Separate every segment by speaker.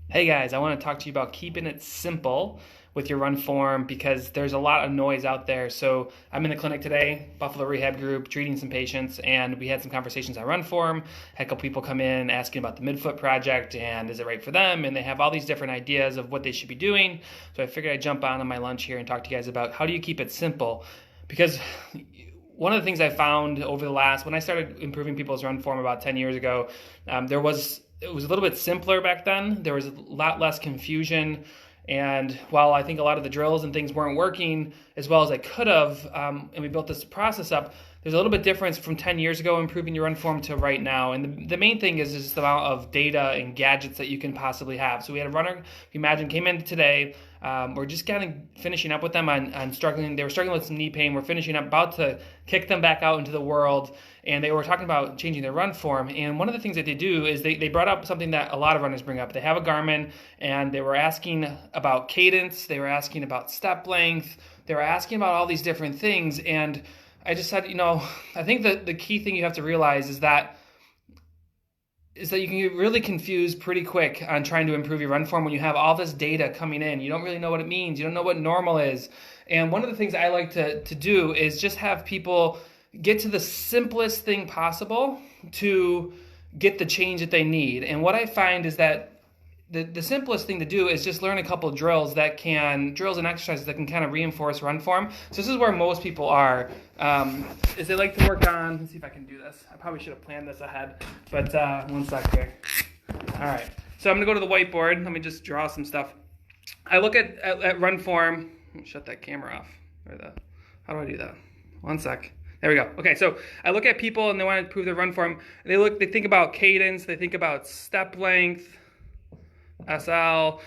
Speaker 1: Hey guys, I want to talk to you about keeping it simple with your run form because there's a lot of noise out there. So I'm in the clinic today, Buffalo Rehab Group, treating some patients, and we had some conversations on run form. Had a couple people come in asking about the midfoot project and is it right for them? And they have all these different ideas of what they should be doing. So I figured I'd jump on my lunch here and talk to you guys about how do you keep it simple? Because one of the things I found over the last, when I started improving people's run form about 10 years ago, it was a little bit simpler back then. There was a lot less confusion. And while I think a lot of the drills and things weren't working as well as I could have, and we built this process up, there's a little bit difference from 10 years ago improving your run form to right now. And the main thing is just the amount of data and gadgets that you can possibly have. So we had a runner, if you imagine, came in today. We're just kind of finishing up with them on struggling. They were struggling with some knee pain. We're finishing up, about to kick them back out into the world. And they were talking about changing their run form. And one of the things that they do is they brought up something that a lot of runners bring up. They have a Garmin, and they were asking about cadence. They were asking about step length. They were asking about all these different things. And I just said, I think that the key thing you have to realize is that you can get really confused pretty quick on trying to improve your run form when you have all this data coming in. You don't really know what it means. You don't know what normal is. And one of the things I like to do is just have people get to the simplest thing possible to get the change that they need. And what I find is that the simplest thing to do is just learn a couple of drills and exercises that can kind of reinforce run form. So this is where most people are, is they like to work on, let's see if I can do this. I probably should have planned this ahead, but one sec here. All right, so I'm gonna go to the whiteboard. Let me just draw some stuff. I look at run form. Let me shut that camera off. How do I do that? One sec. There we go. Okay, so I look at people and they want to improve their run form. They think about cadence, they think about step length, SL,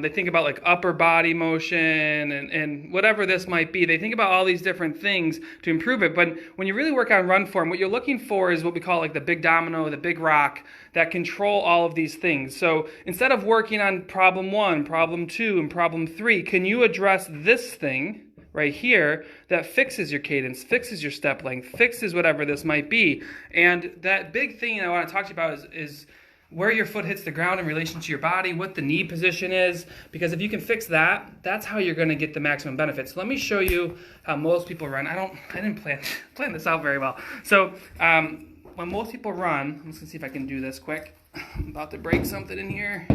Speaker 1: they think about like upper body motion and whatever this might be. They think about all these different things to improve it. But when you really work on run form, what you're looking for is what we call like the big domino, the big rock that control all of these things. So instead of working on problem 1, problem 2, and problem 3, can you address this thing right here that fixes your cadence, fixes your step length, fixes whatever this might be? And that big thing I want to talk to you about is where your foot hits the ground in relation to your body, what the knee position is, because if you can fix that, that's how you're going to get the maximum benefits. So let me show you how most people run. I didn't plan this out very well. So when most people run, I'm just going to see if I can do this quick. I'm about to break something in here.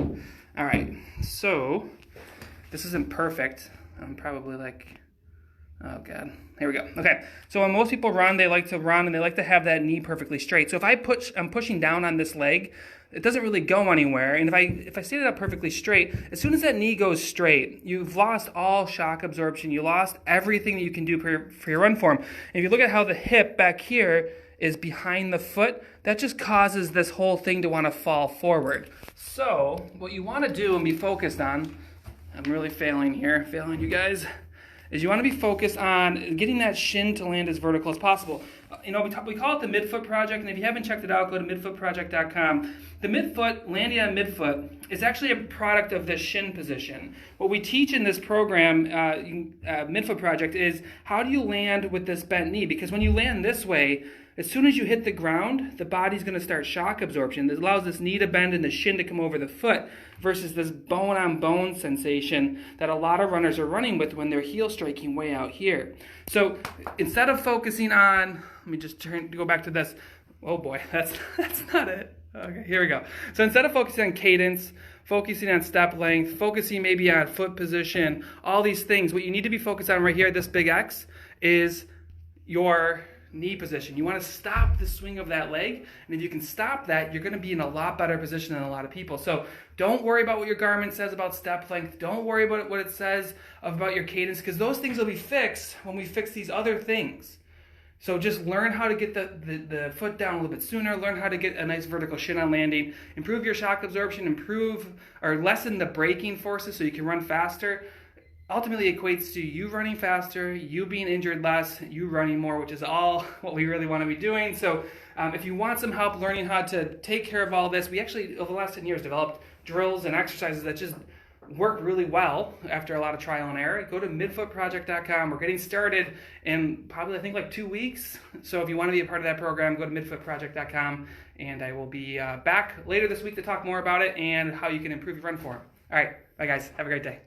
Speaker 1: All right, so this isn't perfect. I'm probably like, oh God, here we go. Okay, so when most people run, they like to run and they like to have that knee perfectly straight. So if I'm pushing down on this leg, it doesn't really go anywhere. And if I stand it up perfectly straight, as soon as that knee goes straight, you've lost all shock absorption. You lost everything that you can do for your run form. And if you look at how the hip back here is behind the foot, that just causes this whole thing to want to fall forward. So what you want to do and be focused on, I'm really failing you guys, is you want to be focused on getting that shin to land as vertical as possible. We call it the midfoot project, and if you haven't checked it out, go to midfootproject.com. The midfoot, landing on midfoot, is actually a product of the shin position. What we teach in this program, midfoot project, is how do you land with this bent knee? Because when you land this way, as soon as you hit the ground, the body's going to start shock absorption. This allows this knee to bend and the shin to come over the foot versus this bone-on-bone sensation that a lot of runners are running with when they're heel striking way out here. So instead of focusing on, let me just go back to this. Oh boy, that's not it. Okay, here we go. So instead of focusing on cadence, focusing on step length, focusing maybe on foot position, all these things, what you need to be focused on right here, this big X, is your knee position. You want to stop the swing of that leg, and if you can stop that, you're going to be in a lot better position than a lot of people. So don't worry about what your Garmin says about step length. Don't worry about what it says about your cadence, because those things will be fixed when we fix these other things. So just learn how to get the foot down a little bit sooner, learn how to get a nice vertical shin on landing, improve your shock absorption, improve or lessen the braking forces so you can run faster. Ultimately equates to you running faster, you being injured less, you running more, which is all what we really want to be doing. So if you want some help learning how to take care of all this, we actually, over the last 10 years, developed drills and exercises that just worked really well after a lot of trial and error, go to midfootproject.com. We're getting started in probably, I think, like 2 weeks. So if you want to be a part of that program, go to midfootproject.com, and I will be back later this week to talk more about it and how you can improve your run form. All right, bye guys. Have a great day.